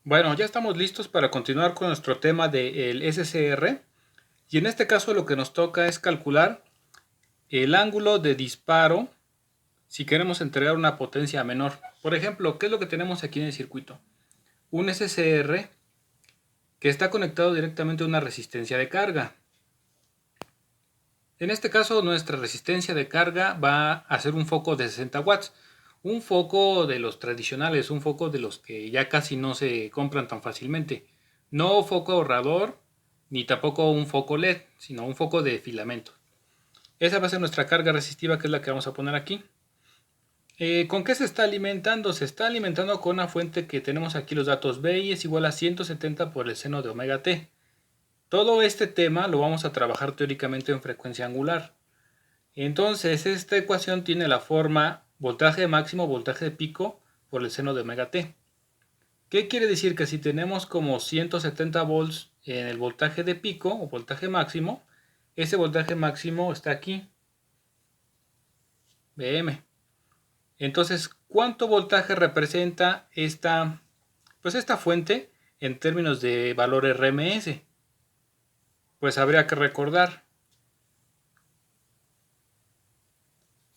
Bueno, ya estamos listos para continuar con nuestro tema del SCR y en este caso lo que nos toca es calcular el ángulo de disparo si queremos entregar una potencia menor. Por ejemplo, ¿qué es lo que tenemos aquí en el circuito? Un SCR que está conectado directamente a una resistencia de carga. En este caso nuestra resistencia de carga va a ser un foco de 60 watts. Un foco de los tradicionales, un foco de los que ya casi no se compran tan fácilmente. No foco ahorrador, ni tampoco un foco LED, sino un foco de filamento. Esa va a ser nuestra carga resistiva, que es la que vamos a poner aquí. ¿Con qué se está alimentando? Se está alimentando con una fuente que tenemos aquí los datos. BI es igual a 170 por el seno de omega t. Todo este tema lo vamos a trabajar teóricamente en frecuencia angular. Entonces esta ecuación tiene la forma voltaje máximo, voltaje de pico por el seno de omega t. ¿Qué quiere decir? Que si tenemos como 170 volts en el voltaje de pico o voltaje máximo, ese voltaje máximo está aquí, Vm. Entonces, ¿cuánto voltaje representa esta fuente en términos de valor RMS? Pues habría que recordar,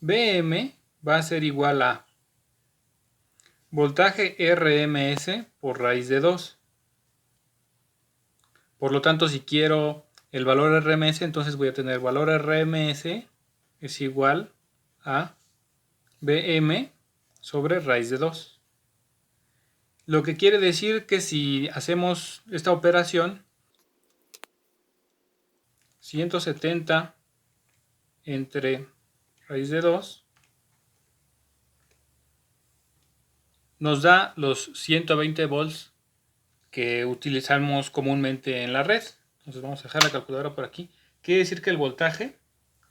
Vm va a ser igual a voltaje RMS por raíz de 2. Por lo tanto, si quiero el valor RMS, entonces voy a tener valor RMS es igual a Vm sobre raíz de 2. Lo que quiere decir que si hacemos esta operación, 170 entre raíz de 2 nos da los 120 volts que utilizamos comúnmente en la red. Entonces vamos a dejar la calculadora por aquí. Quiere decir que el voltaje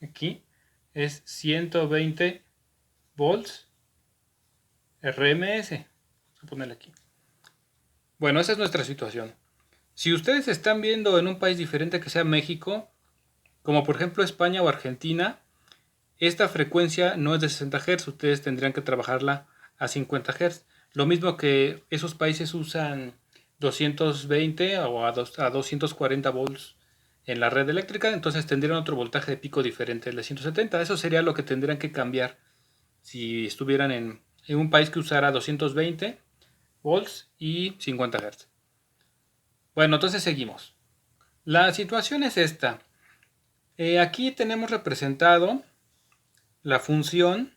aquí es 120 volts RMS. Vamos a ponerle aquí. Bueno, esa es nuestra situación. Si ustedes están viendo en un país diferente que sea México, como por ejemplo España o Argentina, esta frecuencia no es de 60 Hz, ustedes tendrían que trabajarla a 50 Hz. Lo mismo que esos países usan 220 o a 240 volts en la red eléctrica, entonces tendrían otro voltaje de pico diferente al de 170. Eso sería lo que tendrían que cambiar si estuvieran en un país que usara 220 volts y 50 Hz. Bueno, entonces seguimos. La situación es esta. Aquí tenemos representado la función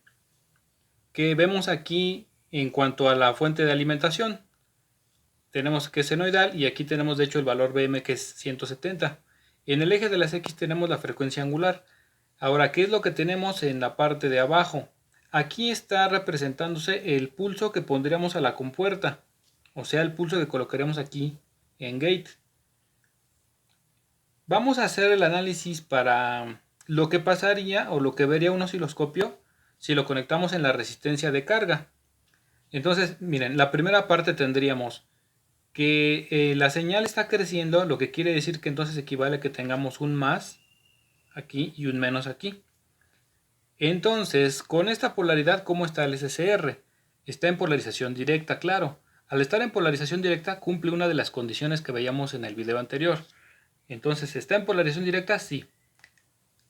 que vemos aquí en cuanto a la fuente de alimentación. Tenemos que es senoidal y aquí tenemos de hecho el valor Bm que es 170. En el eje de las X tenemos la frecuencia angular. Ahora, ¿qué es lo que tenemos en la parte de abajo? Aquí está representándose el pulso que pondríamos a la compuerta, o sea, el pulso que colocaríamos aquí en gate. Vamos a hacer el análisis para lo que pasaría o lo que vería un osciloscopio si lo conectamos en la resistencia de carga. Entonces, miren, la primera parte tendríamos que la señal está creciendo, lo que quiere decir que entonces equivale a que tengamos un más aquí y un menos aquí. Entonces, con esta polaridad, ¿cómo está el SCR? Está en polarización directa, claro. Al estar en polarización directa, cumple una de las condiciones que veíamos en el video anterior. Entonces, ¿está en polarización directa? Sí.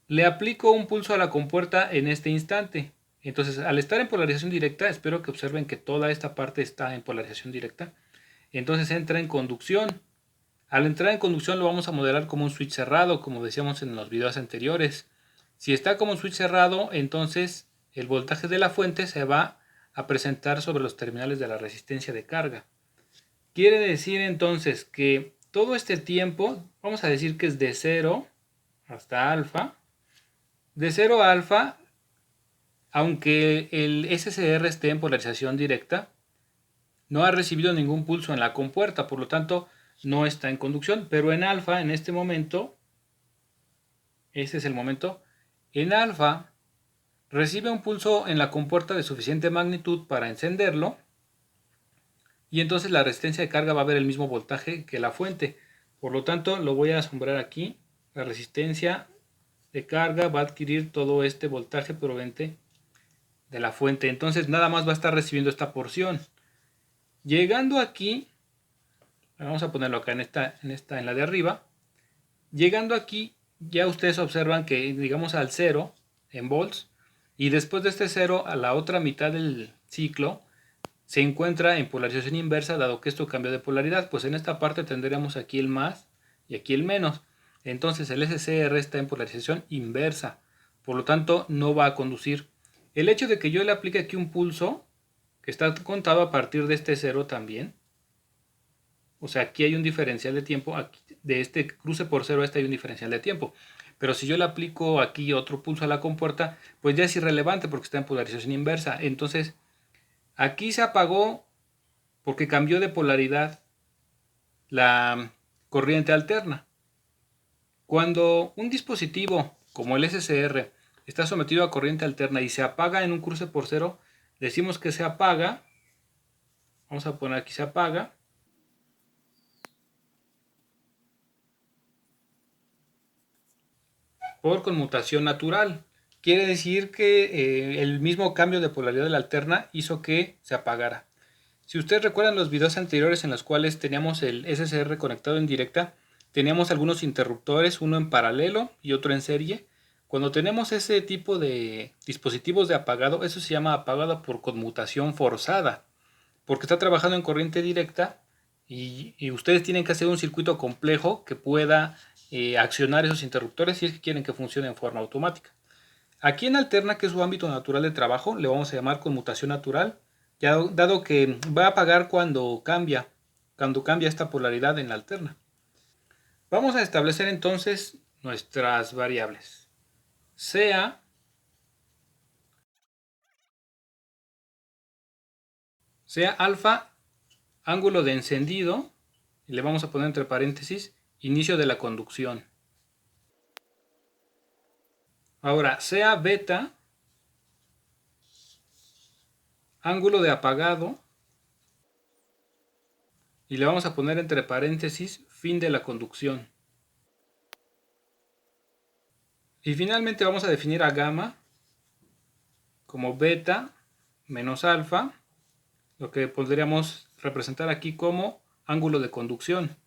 Le aplico un pulso a la compuerta en este instante. Entonces, al estar en polarización directa, espero que observen que toda esta parte está en polarización directa. Entonces entra en conducción. Al entrar en conducción lo vamos a modelar como un switch cerrado, como decíamos en los videos anteriores. Si está como un switch cerrado, entonces el voltaje de la fuente se va a presentar sobre los terminales de la resistencia de carga. Quiere decir entonces que todo este tiempo, vamos a decir que es de 0 hasta alfa. De 0 a alfa, aunque el SCR esté en polarización directa, no ha recibido ningún pulso en la compuerta, por lo tanto no está en conducción, pero en alfa, en este momento, ese es el momento, en alfa recibe un pulso en la compuerta de suficiente magnitud para encenderlo y entonces la resistencia de carga va a ver el mismo voltaje que la fuente. Por lo tanto, lo voy a sombrear aquí. La resistencia de carga va a adquirir todo este voltaje proveniente de la fuente. Entonces nada más va a estar recibiendo esta porción. Llegando aquí, Vamos a ponerlo acá en la de arriba. Llegando aquí, ya ustedes observan que digamos al 0 en volts, y después de este 0 a la otra mitad del ciclo se encuentra en polarización inversa, dado que esto cambió de polaridad. Pues en esta parte tendríamos aquí el más y aquí el menos. Entonces el SCR está en polarización inversa, por lo tanto no va a conducir. El hecho de que yo le aplique aquí un pulso, que está contado a partir de este 0 también, o sea, aquí hay un diferencial de tiempo, aquí, de este cruce por 0 a este hay un diferencial de tiempo. Pero si yo le aplico aquí otro pulso a la compuerta, pues ya es irrelevante porque está en polarización inversa. Entonces, aquí se apagó porque cambió de polaridad la corriente alterna. Cuando un dispositivo como el SCR está sometido a corriente alterna y se apaga en un cruce por 0, decimos que se apaga. Vamos a poner aquí se apaga. Por conmutación natural. Quiere decir que el mismo cambio de polaridad de la alterna hizo que se apagara. Si ustedes recuerdan los videos anteriores en los cuales teníamos el SCR conectado en directa, teníamos algunos interruptores, uno en paralelo y otro en serie. Cuando tenemos ese tipo de dispositivos de apagado, eso se llama apagado por conmutación forzada, porque está trabajando en corriente directa y ustedes tienen que hacer un circuito complejo que pueda accionar esos interruptores si es que quieren que funcione en forma automática. Aquí en alterna, que es su ámbito natural de trabajo, le vamos a llamar conmutación natural, ya dado que va a apagar cuando cambia esta polaridad en la alterna. Vamos a establecer entonces nuestras variables. Sea alfa, ángulo de encendido, y le vamos a poner entre paréntesis, inicio de la conducción. Ahora, sea beta, ángulo de apagado, y le vamos a poner entre paréntesis, fin de la conducción. Y finalmente vamos a definir a gamma como beta menos alfa, lo que podríamos representar aquí como ángulo de conducción.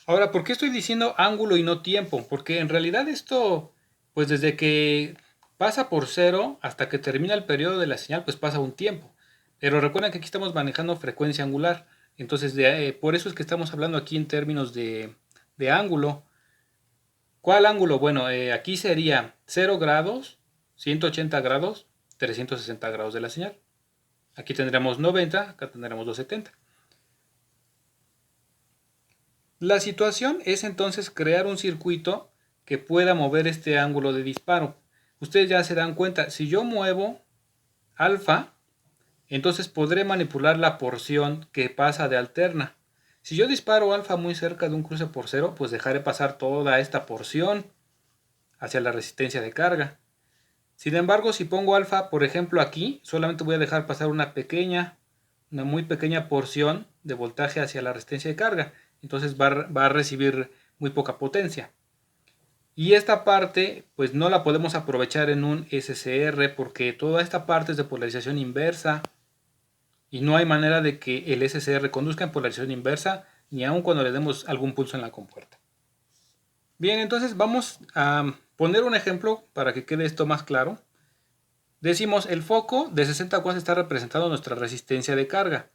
Ahora, ¿por qué estoy diciendo ángulo y no tiempo? Porque en realidad esto, pues desde que pasa por 0 hasta que termina el periodo de la señal, pues pasa un tiempo. Pero recuerden que aquí estamos manejando frecuencia angular. Entonces, por eso es que estamos hablando aquí en términos de ángulo. ¿Cuál ángulo? Bueno, aquí sería 0 grados, 180 grados, 360 grados de la señal. Aquí tendremos 90, acá tendremos 270. La situación es entonces crear un circuito que pueda mover este ángulo de disparo. Ustedes ya se dan cuenta, si yo muevo alfa, entonces podré manipular la porción que pasa de alterna. Si yo disparo alfa muy cerca de un cruce por 0, pues dejaré pasar toda esta porción hacia la resistencia de carga. Sin embargo, si pongo alfa, por ejemplo, aquí, solamente voy a dejar pasar una muy pequeña porción de voltaje hacia la resistencia de carga. Entonces va a recibir muy poca potencia. Y esta parte, pues no la podemos aprovechar en un SCR porque toda esta parte es de polarización inversa. Y no hay manera de que el SCR conduzca en polarización inversa, ni aun cuando le demos algún pulso en la compuerta. Bien, entonces vamos a poner un ejemplo para que quede esto más claro. Decimos, el foco de 60 watts está representando nuestra resistencia de carga.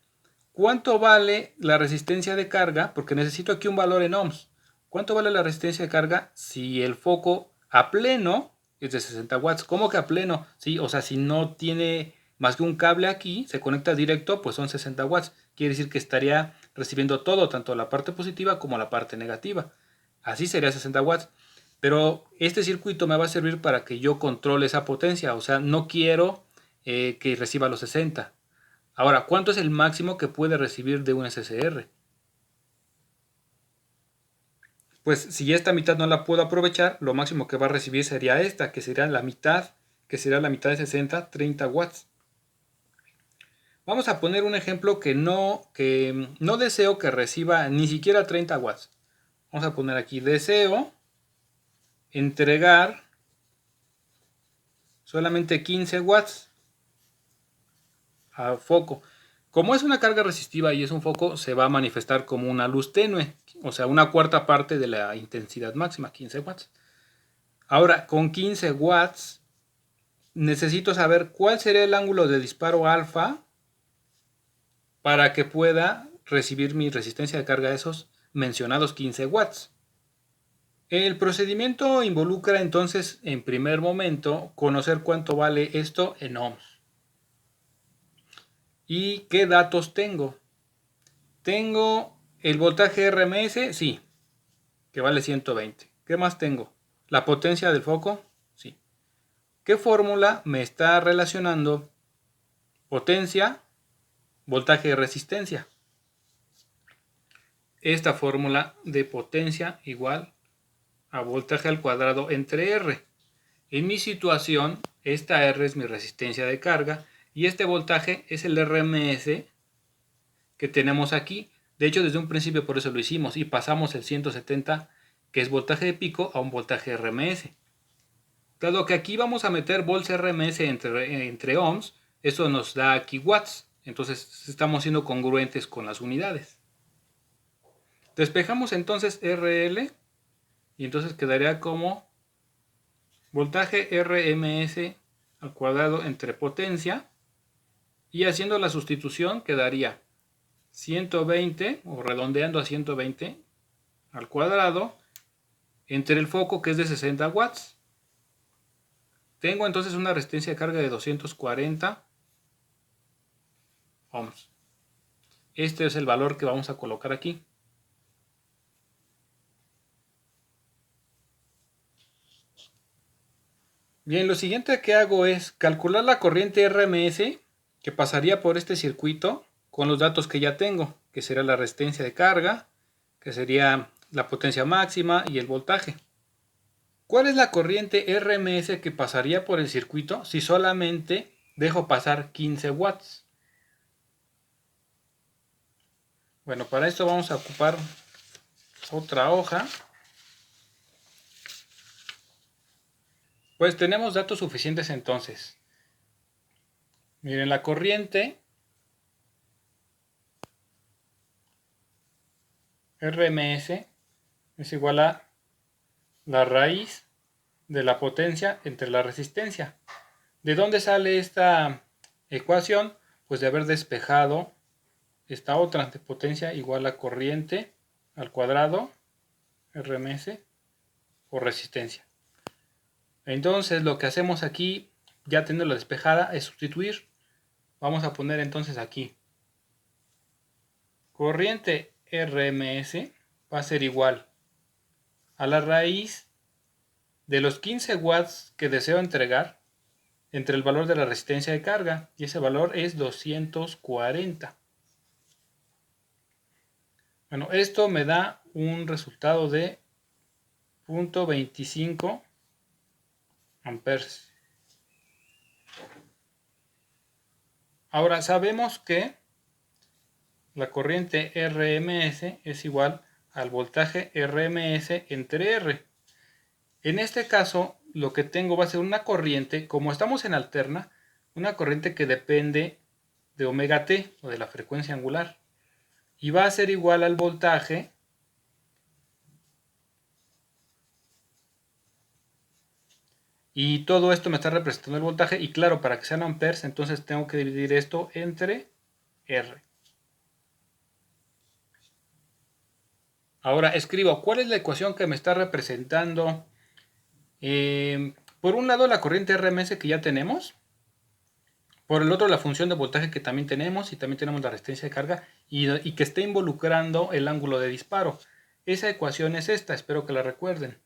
¿Cuánto vale la resistencia de carga? Porque necesito aquí un valor en ohms. ¿Cuánto vale la resistencia de carga si el foco a pleno es de 60 watts? ¿Cómo que a pleno? Sí, o sea, si no tiene más que un cable aquí, se conecta directo, pues son 60 watts. Quiere decir que estaría recibiendo todo, tanto la parte positiva como la parte negativa. Así sería 60 watts. Pero este circuito me va a servir para que yo controle esa potencia. O sea, no quiero que reciba los 60. Ahora, ¿cuánto es el máximo que puede recibir de un SCR? Pues si esta mitad no la puedo aprovechar, lo máximo que va a recibir sería esta, que sería la mitad de 60, 30 watts. Vamos a poner un ejemplo que no deseo que reciba ni siquiera 30 watts. Vamos a poner aquí, deseo entregar solamente 15 watts a foco. Como es una carga resistiva y es un foco, se va a manifestar como una luz tenue, o sea, una cuarta parte de la intensidad máxima, 15 watts. Ahora, con 15 watts, necesito saber cuál sería el ángulo de disparo alfa para que pueda recibir mi resistencia de carga de esos mencionados 15 watts. El procedimiento involucra entonces, en primer momento, conocer cuánto vale esto en ohms. ¿Y qué datos tengo? Tengo el voltaje RMS, sí, que vale 120. ¿Qué más tengo? La potencia del foco, sí. ¿Qué fórmula me está relacionando potencia, voltaje y resistencia? Esta fórmula de potencia igual a voltaje al cuadrado entre R. En mi situación, esta R es mi resistencia de carga y este voltaje es el RMS que tenemos aquí. De hecho, desde un principio por eso lo hicimos y pasamos el 170, que es voltaje de pico, a un voltaje RMS. Dado que aquí vamos a meter volts RMS entre ohms, eso nos da aquí watts. Entonces estamos siendo congruentes con las unidades. Despejamos entonces RL y entonces quedaría como voltaje RMS al cuadrado entre potencia, y haciendo la sustitución quedaría 120, o redondeando a 120 al cuadrado, entre el foco, que es de 60 watts. Tengo entonces una resistencia de carga de 240 ohms. Este es el valor que vamos a colocar aquí. Bien, lo siguiente que hago es calcular la corriente RMS que pasaría por este circuito con los datos que ya tengo, que será la resistencia de carga, que sería la potencia máxima y el voltaje. ¿Cuál es la corriente RMS que pasaría por el circuito si solamente dejo pasar 15 watts? Bueno, para esto vamos a ocupar otra hoja. Pues tenemos datos suficientes entonces. Miren, la corriente RMS es igual a la raíz de la potencia entre la resistencia. ¿De dónde sale esta ecuación? Pues de haber despejado esta otra, de potencia igual a corriente al cuadrado RMS por resistencia. Entonces lo que hacemos aquí, ya teniendo despejada, es sustituir. Vamos a poner entonces aquí corriente RMS va a ser igual a la raíz de los 15 watts que deseo entregar entre el valor de la resistencia de carga, y ese valor es 240. Bueno, esto me da un resultado de 0.25 amperes. Ahora sabemos que la corriente RMS es igual al voltaje RMS entre R. En este caso, lo que tengo va a ser una corriente, como estamos en alterna, una corriente que depende de omega t, o de la frecuencia angular, y va a ser igual al voltaje y todo esto me está representando el voltaje, y claro, para que sean amperes, entonces tengo que dividir esto entre R. Ahora escribo, ¿cuál es la ecuación que me está representando? Por un lado la corriente RMS que ya tenemos, por el otro la función de voltaje que también tenemos, y también tenemos la resistencia de carga, y que está involucrando el ángulo de disparo. Esa ecuación es esta, espero que la recuerden.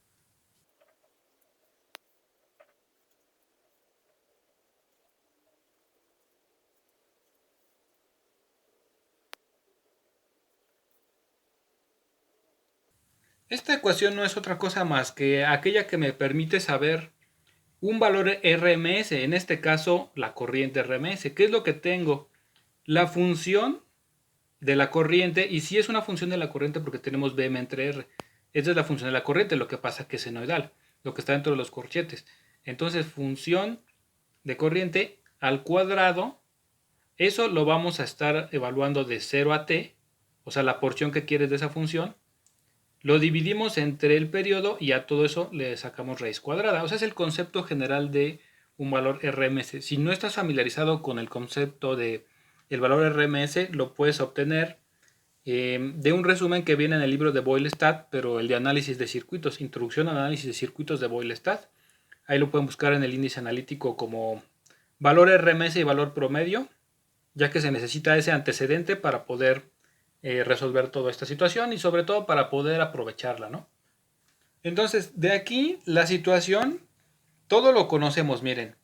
Esta ecuación no es otra cosa más que aquella que me permite saber un valor RMS, en este caso la corriente RMS. ¿Qué es lo que tengo? La función de la corriente, y si es una función de la corriente porque tenemos Bm entre R. Esta es la función de la corriente, lo que pasa que es senoidal, lo que está dentro de los corchetes. Entonces, función de corriente al cuadrado Eso lo vamos a estar evaluando de 0 a t, o sea, la porción que quieres de esa función. Lo dividimos entre el periodo y a todo eso le sacamos raíz cuadrada. O sea, es el concepto general de un valor RMS. Si no estás familiarizado con el concepto de el valor RMS, lo puedes obtener de un resumen que viene en el libro de Boyle-Stat, pero el de análisis de circuitos, Introducción al análisis de circuitos de Boyle-Stat. Ahí lo pueden buscar en el índice analítico como valor RMS y valor promedio, ya que se necesita ese antecedente para poder resolver toda esta situación y sobre todo para poder aprovecharla, ¿no? Entonces, de aquí la situación, todo lo conocemos, miren.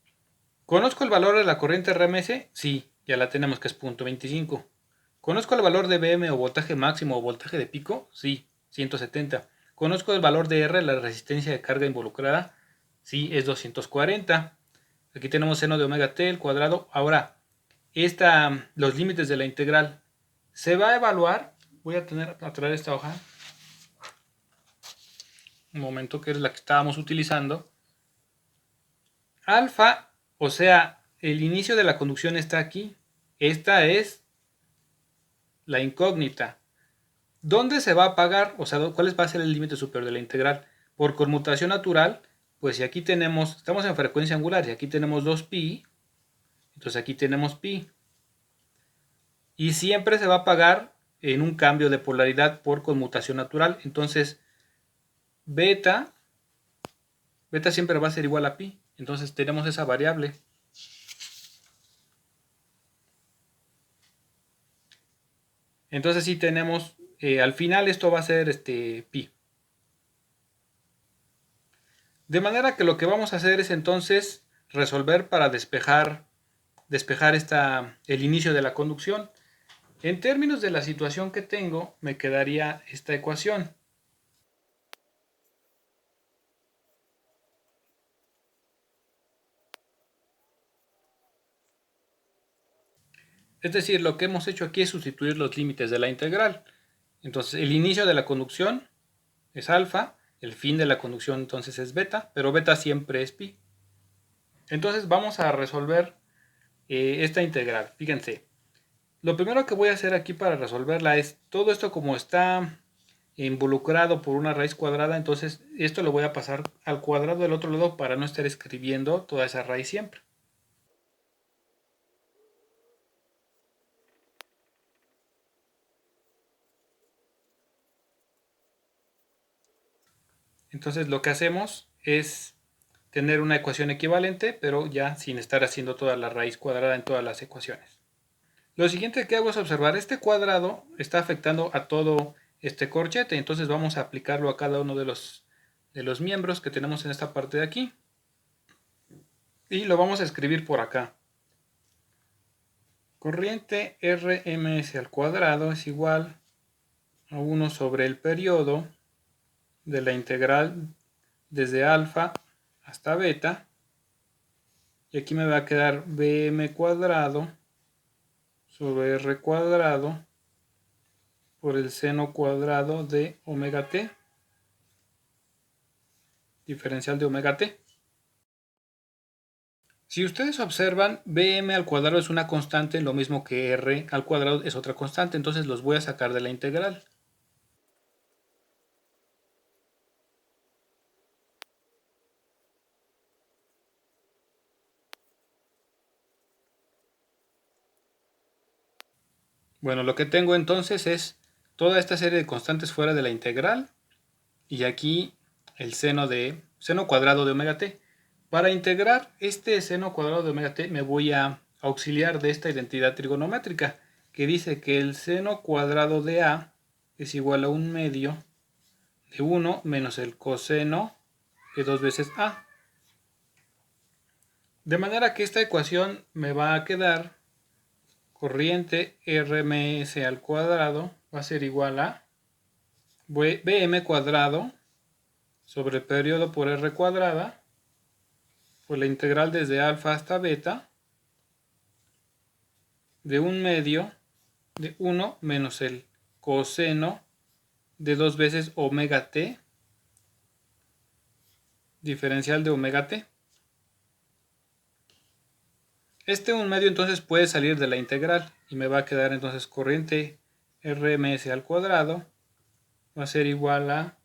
¿Conozco el valor de la corriente RMS? Sí, ya la tenemos que es 0.25. ¿Conozco el valor de BM o voltaje máximo o voltaje de pico? Sí, 170. ¿Conozco el valor de R, la resistencia de carga involucrada? Sí, es 240. Aquí tenemos seno de omega t al cuadrado. Ahora, los límites de la integral se va a evaluar. Voy a traer esta hoja. Un momento, que es la que estábamos utilizando. Alfa, o sea, el inicio de la conducción está aquí. Esta es la incógnita. ¿Dónde se va a pagar? O sea, ¿cuál va a ser el límite superior de la integral? Por conmutación natural, pues si aquí estamos en frecuencia angular, y aquí tenemos 2pi, entonces aquí tenemos pi. Y siempre se va a pagar en un cambio de polaridad por conmutación natural. Entonces, beta siempre va a ser igual a pi. Entonces tenemos esa variable. Entonces sí tenemos, al final esto va a ser pi. De manera que lo que vamos a hacer es entonces resolver para despejar el inicio de la conducción. En términos de la situación que tengo, me quedaría esta ecuación. Es decir, lo que hemos hecho aquí es sustituir los límites de la integral. Entonces, el inicio de la conducción es alfa, el fin de la conducción entonces es beta, pero beta siempre es pi. Entonces vamos a resolver esta integral. Fíjense, lo primero que voy a hacer aquí para resolverla es todo esto como está involucrado por una raíz cuadrada, entonces esto lo voy a pasar al cuadrado del otro lado para no estar escribiendo toda esa raíz siempre. Entonces lo que hacemos es tener una ecuación equivalente, pero ya sin estar haciendo toda la raíz cuadrada en todas las ecuaciones. Lo siguiente que hago es observar este cuadrado está afectando a todo este corchete, entonces vamos a aplicarlo a cada uno de los miembros que tenemos en esta parte de aquí. Y lo vamos a escribir por acá. Corriente RMS al cuadrado es igual a 1 sobre el periodo de la integral desde alfa hasta beta. Y aquí me va a quedar Bm cuadrado sobre R cuadrado por el seno cuadrado de omega t, diferencial de omega t. Si ustedes observan, Bm al cuadrado es una constante, lo mismo que R al cuadrado es otra constante, entonces los voy a sacar de la integral. Bueno, lo que tengo entonces es toda esta serie de constantes fuera de la integral y aquí el seno cuadrado de omega t. Para integrar este seno cuadrado de omega t me voy a auxiliar de esta identidad trigonométrica que dice que el seno cuadrado de a es igual a 1/2 de 1 menos el coseno de 2 veces a. De manera que esta ecuación me va a quedar corriente RMS al cuadrado va a ser igual a Bm cuadrado sobre el periodo por R cuadrada por la integral desde alfa hasta beta de 1/2 de 1 menos el coseno de 2 veces omega t diferencial de omega t. Este 1/2 entonces puede salir de la integral y me va a quedar entonces corriente RMS al cuadrado va a ser igual a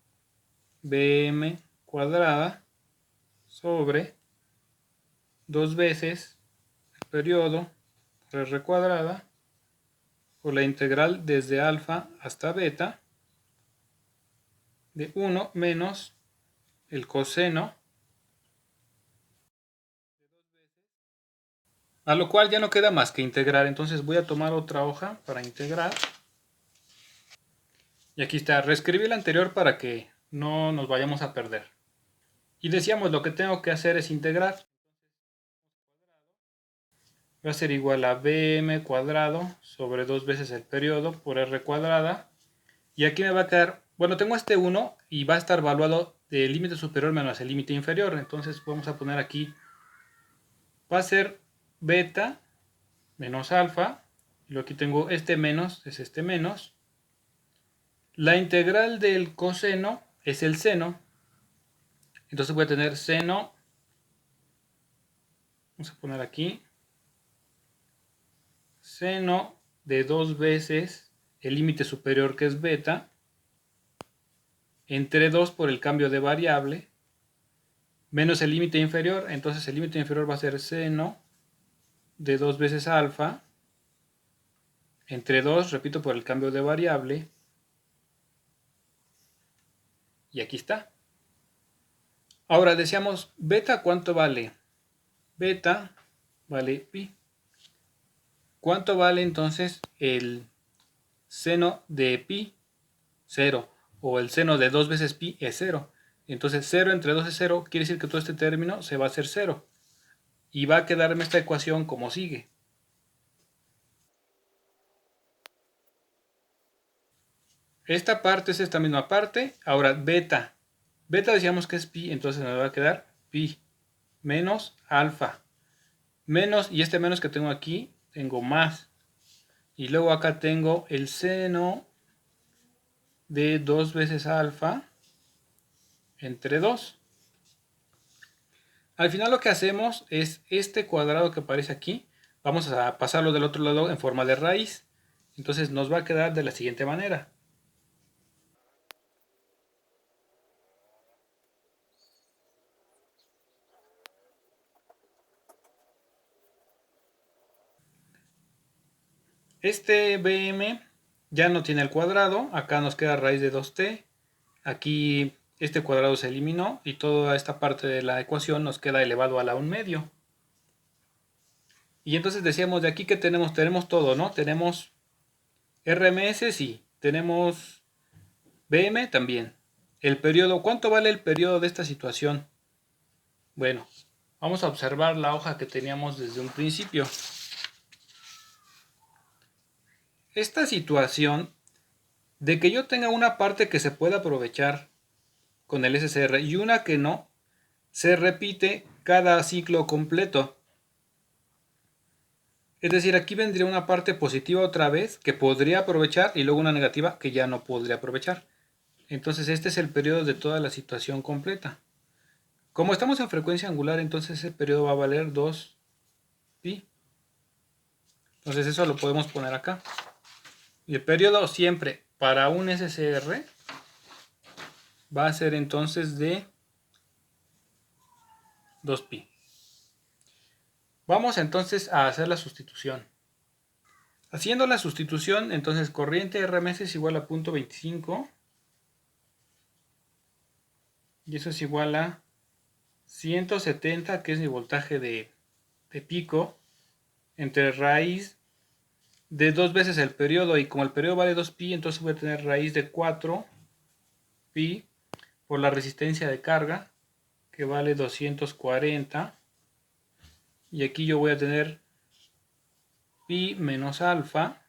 BM cuadrada sobre 2 veces el periodo por R cuadrada por la integral desde alfa hasta beta de 1 menos el coseno, a lo cual ya no queda más que integrar. Entonces voy a tomar otra hoja para integrar. Y aquí está, reescribí el anterior para que no nos vayamos a perder. Y decíamos, lo que tengo que hacer es integrar. Va a ser igual a bm cuadrado sobre 2 veces el periodo por r cuadrada. Y aquí me va a quedar, bueno, tengo este 1 y va a estar valuado del límite superior menos el límite inferior. Entonces vamos a poner aquí, va a ser beta menos alfa. Y aquí tengo este menos, es este menos. La integral del coseno es el seno. Entonces voy a tener seno, vamos a poner aquí, seno de 2 veces el límite superior que es beta, entre 2 por el cambio de variable, menos el límite inferior. Entonces el límite inferior va a ser seno de 2 veces alfa, entre 2, repito, por el cambio de variable, y aquí está. Ahora decíamos, beta, ¿cuánto vale? Beta vale pi. ¿Cuánto vale entonces el seno de pi? 0. O el seno de 2 veces pi es 0. Entonces 0 entre 2 es 0. Quiere decir que todo este término se va a hacer 0. Y va a quedarme esta ecuación como sigue. Esta parte es esta misma parte. Ahora beta. Beta decíamos que es pi. Entonces me va a quedar pi menos alfa. Menos, y este menos que tengo aquí, tengo más. Y luego acá tengo el seno de 2 veces alfa entre 2. Al final lo que hacemos es este cuadrado que aparece aquí, vamos a pasarlo del otro lado en forma de raíz. Entonces nos va a quedar de la siguiente manera. Este BM ya no tiene el cuadrado, acá nos queda raíz de 2t, aquí este cuadrado se eliminó y toda esta parte de la ecuación nos queda elevado a la 1/2. Y entonces decíamos de aquí que tenemos todo, ¿no? Tenemos RMS, sí, tenemos BM también. El periodo, ¿cuánto vale el periodo de esta situación? Bueno, vamos a observar la hoja que teníamos desde un principio. Esta situación de que yo tenga una parte que se pueda aprovechar con el SCR y una que no, se repite cada ciclo completo. Es decir, aquí vendría una parte positiva otra vez que podría aprovechar y luego una negativa que ya no podría aprovechar. Entonces este es el periodo de toda la situación completa. Como estamos en frecuencia angular, entonces ese periodo va a valer 2pi. Entonces eso lo podemos poner acá. Y el periodo siempre para un SCR va a ser entonces de 2pi. Vamos entonces a hacer la sustitución. Haciendo la sustitución, entonces corriente RMS es igual a 0.25 y eso es igual a 170, que es mi voltaje de pico, entre raíz de 2 veces el periodo, y como el periodo vale 2pi, entonces voy a tener raíz de 4pi por la resistencia de carga, que vale 240, y aquí yo voy a tener pi menos alfa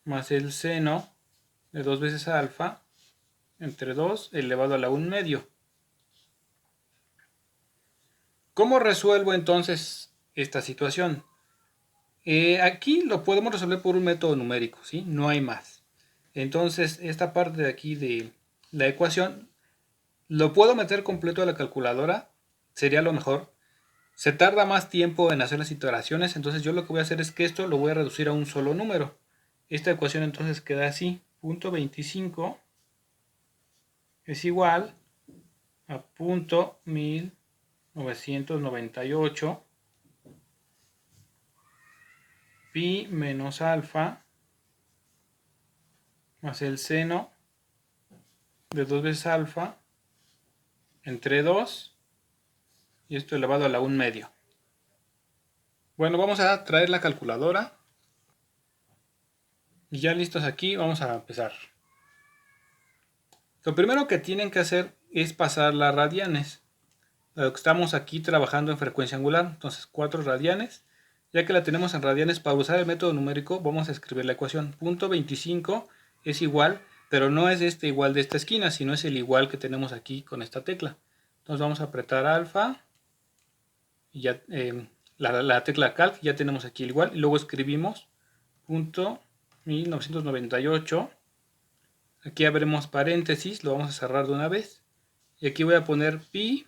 más el seno de 2 veces alfa entre 2 elevado a la 1/2. ¿Cómo resuelvo entonces esta situación? Aquí lo podemos resolver por un método numérico, ¿sí? No hay más. Entonces, esta parte de aquí de la ecuación lo puedo meter completo a la calculadora, sería lo mejor. se tarda más tiempo en hacer las iteraciones, entonces yo lo que voy a hacer es que esto lo voy a reducir a un solo número. Esta ecuación entonces queda así, punto 25 es igual a punto 1998 pi menos alfa más el seno de 2 veces alfa entre 2 y esto elevado a la 1 medio. Bueno, vamos a traer la calculadora y ya listos aquí vamos a empezar. Lo primero que tienen que hacer es pasar las radianes. Estamos aquí trabajando en frecuencia angular, entonces 4 radianes. Ya que la tenemos en radianes, para usar el método numérico vamos a escribir la ecuación. Punto 25 es igual, pero no es este igual de esta esquina, sino es el igual que tenemos aquí con esta tecla. Entonces vamos a apretar alfa y ya la tecla calc, ya tenemos aquí el igual, y luego escribimos punto 1998. Aquí abrimos paréntesis, lo vamos a cerrar de una vez. Y aquí voy a poner pi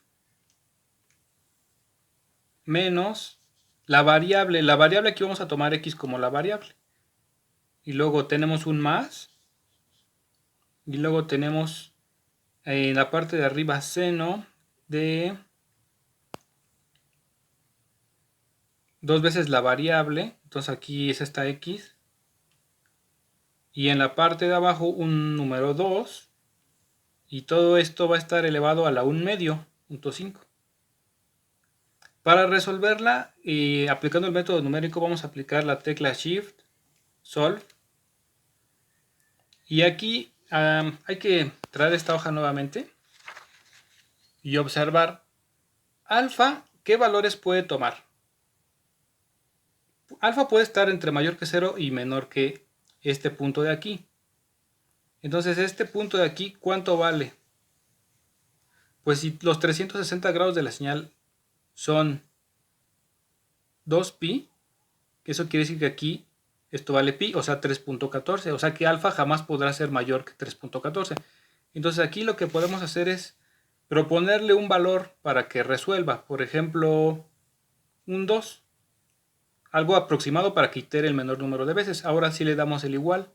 menos la variable aquí vamos a tomar x como la variable. Y luego tenemos un más. Y luego tenemos en la parte de arriba seno de 2 veces la variable. Entonces aquí es esta x. Y en la parte de abajo un número 2. Y todo esto va a estar elevado a la 1 medio, punto 5. Para resolverla, aplicando el método numérico, vamos a aplicar la tecla Shift, Solve. Y aquí hay que traer esta hoja nuevamente y observar alfa, ¿qué valores puede tomar? Alfa puede estar entre mayor que 0 y menor que este punto de aquí. Entonces este punto de aquí, ¿cuánto vale? Pues si los 360 grados de la señal son 2pi, eso quiere decir que aquí esto vale pi, o sea 3.14, o sea que alfa jamás podrá ser mayor que 3.14. Entonces aquí lo que podemos hacer es proponerle un valor para que resuelva, por ejemplo, un 2, algo aproximado para que itere el menor número de veces. Ahora sí le damos el igual.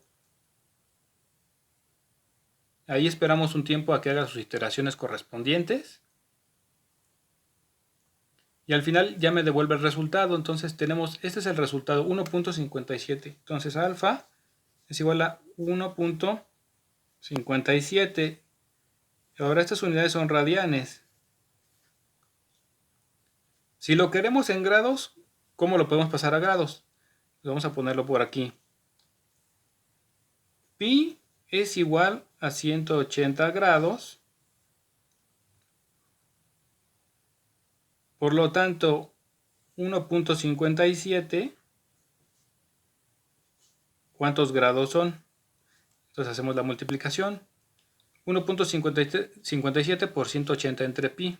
Ahí esperamos un tiempo a que haga sus iteraciones correspondientes. Y al final ya me devuelve el resultado. Entonces tenemos, este es el resultado, 1.57. Entonces alfa es igual a 1.57. Ahora estas unidades son radianes. Si lo queremos en grados, ¿cómo lo podemos pasar a grados? Vamos a ponerlo por aquí. Pi es igual a 180 grados. Por lo tanto, 1.57, ¿cuántos grados son? Entonces hacemos la multiplicación. 1.57 por 180 entre pi.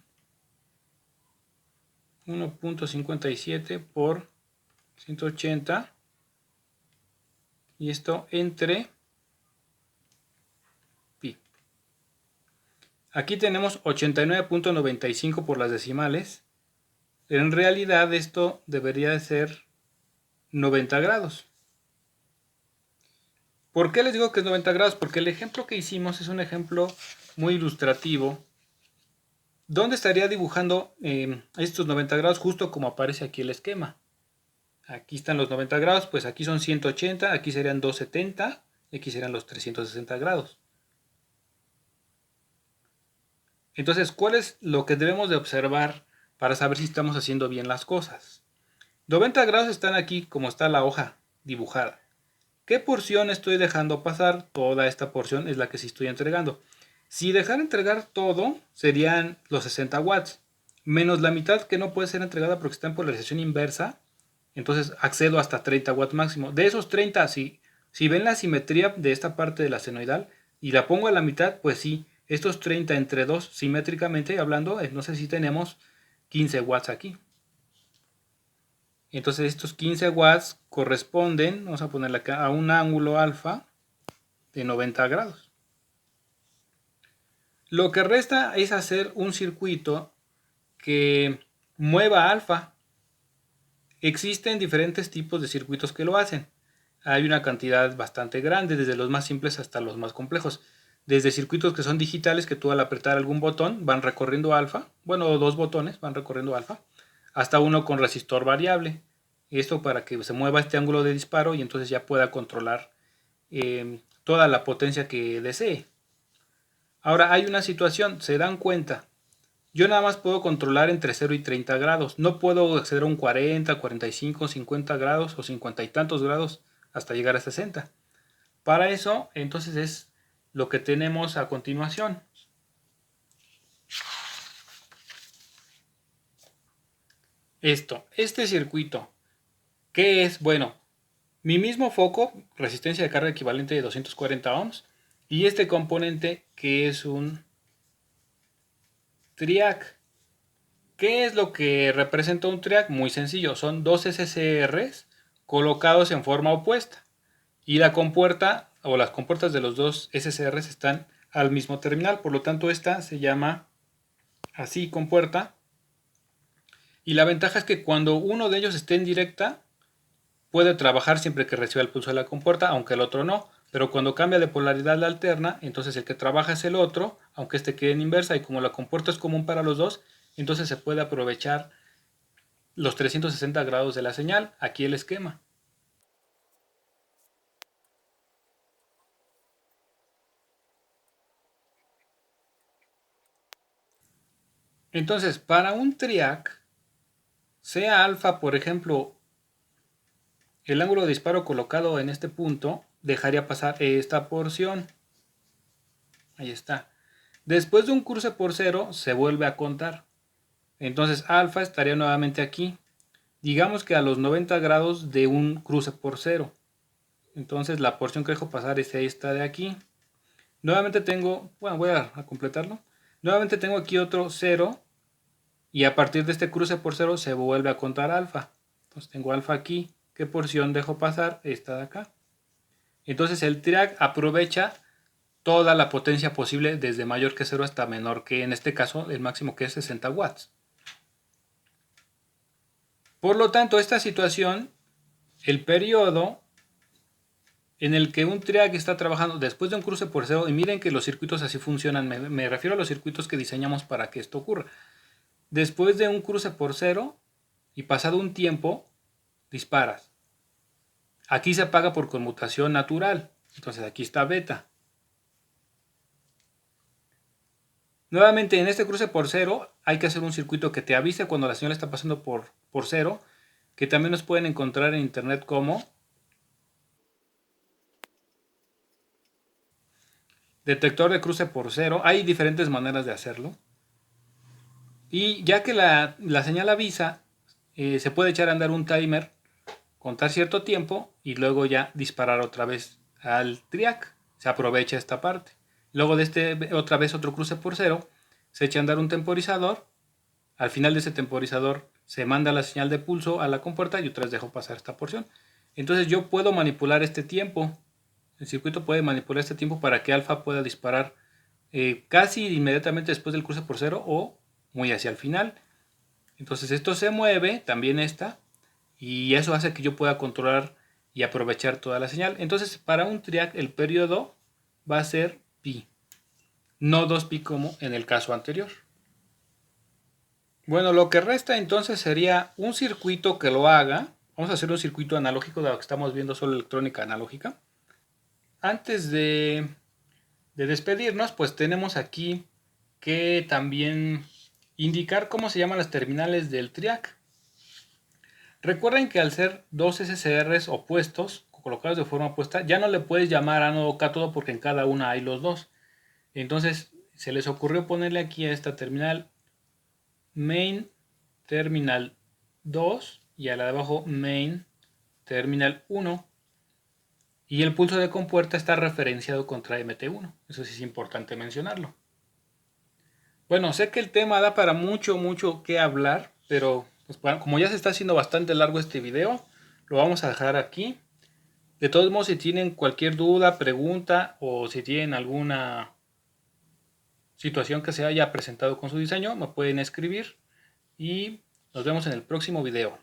1.57 por 180. Y esto entre pi. Aquí tenemos 89.95 por las decimales. En realidad esto debería de ser 90 grados. ¿Por qué les digo que es 90 grados? Porque el ejemplo que hicimos es un ejemplo muy ilustrativo, donde estaría dibujando estos 90 grados justo como aparece aquí el esquema. Aquí están los 90 grados, pues aquí son 180, aquí serían 270, y aquí serían los 360 grados. Entonces, ¿cuál es lo que debemos de observar para saber si estamos haciendo bien las cosas? 90 grados están aquí como está la hoja dibujada. ¿Qué porción estoy dejando pasar? Toda esta porción es la que sí estoy entregando. Si dejara entregar todo, serían los 60 watts, menos la mitad que no puede ser entregada porque está en polarización inversa. Entonces accedo hasta 30 watts máximo. De esos 30, si ven la simetría de esta parte de la senoidal y la pongo a la mitad, pues sí, estos 30 entre 2, simétricamente hablando, no sé si tenemos 15 watts aquí. Entonces estos 15 watts corresponden, vamos a ponerle acá, a un ángulo alfa de 90 grados. Lo que resta es hacer un circuito que mueva alfa. Existen diferentes tipos de circuitos que lo hacen. Hay una cantidad bastante grande, desde los más simples hasta los más complejos. Desde circuitos que son digitales, que tú al apretar algún botón van recorriendo alfa, bueno, dos botones van recorriendo alfa, hasta uno con resistor variable. Esto para que se mueva este ángulo de disparo y entonces ya pueda controlar toda la potencia que desee. Ahora hay una situación, se dan cuenta, yo nada más puedo controlar entre 0 y 30 grados. No puedo acceder a un 40, 45, 50 grados o 50 y tantos grados hasta llegar a 60. Para eso, entonces es lo que tenemos a continuación. Este circuito, ¿qué es? Bueno, mi mismo foco, resistencia de carga equivalente de 240 ohms, y este componente que es un triac. ¿Qué es lo que representa un triac? Muy sencillo, son dos SCRs colocados en forma opuesta y la compuerta o las compuertas de los dos SCRs están al mismo terminal, por lo tanto esta se llama así compuerta, y la ventaja es que cuando uno de ellos esté en directa puede trabajar siempre que reciba el pulso de la compuerta, aunque el otro no, pero cuando cambia de polaridad la alterna, entonces el que trabaja es el otro, aunque este quede en inversa, y como la compuerta es común para los dos, entonces se puede aprovechar los 360 grados de la señal. Aquí el esquema. Entonces, para un triac, sea alfa, por ejemplo, el ángulo de disparo colocado en este punto, dejaría pasar esta porción. Ahí está. Después de un cruce por cero, se vuelve a contar. Entonces, alfa estaría nuevamente aquí. Digamos que a los 90 grados de un cruce por cero. Entonces, la porción que dejo pasar es esta de aquí. Nuevamente tengo, bueno, voy a completarlo. Nuevamente tengo aquí otro 0. Y a partir de este cruce por cero se vuelve a contar alfa. Entonces tengo alfa aquí. ¿Qué porción dejo pasar? Esta de acá. Entonces el triac aprovecha toda la potencia posible desde mayor que 0 hasta menor que, en este caso, el máximo que es 60 watts. Por lo tanto, esta situación, el periodo en el que un triac está trabajando después de un cruce por cero, y miren que los circuitos así funcionan, me refiero a los circuitos que diseñamos para que esto ocurra. Después de un cruce por cero y pasado un tiempo, disparas. Aquí se apaga por conmutación natural. Entonces aquí está beta. Nuevamente en este cruce por cero hay que hacer un circuito que te avise cuando la señal está pasando por cero, que también nos pueden encontrar en internet como detector de cruce por cero. Hay diferentes maneras de hacerlo. Y ya que la señal avisa, se puede echar a andar un timer, contar cierto tiempo y luego ya disparar otra vez al triac. Se aprovecha esta parte. Luego de este otra vez otro cruce por cero, se echa a andar un temporizador. Al final de ese temporizador se manda la señal de pulso a la compuerta y otra vez dejo pasar esta porción. Entonces yo puedo manipular este tiempo. El circuito puede manipular este tiempo para que alfa pueda disparar casi inmediatamente después del cruce por cero o muy hacia el final. Entonces esto se mueve, también esta, y eso hace que yo pueda controlar y aprovechar toda la señal. Entonces para un triac el periodo va a ser pi, no 2pi como en el caso anterior. Bueno, lo que resta entonces sería un circuito que lo haga. Vamos a hacer un circuito analógico, de lo que estamos viendo solo electrónica analógica. Antes de despedirnos, pues tenemos aquí que también indicar cómo se llaman las terminales del triac. Recuerden que al ser dos SCRs opuestos, colocados de forma opuesta, ya no le puedes llamar ánodo o cátodo porque en cada una hay los dos. Entonces se les ocurrió ponerle aquí a esta terminal main terminal 2 y a la de abajo main terminal 1. Y el pulso de compuerta está referenciado contra MT1. Eso sí es importante mencionarlo. Bueno, sé que el tema da para mucho que hablar, pero pues, como ya se está haciendo bastante largo este video, lo vamos a dejar aquí. De todos modos, si tienen cualquier duda, pregunta o si tienen alguna situación que se haya presentado con su diseño, me pueden escribir y Nos vemos en el próximo video.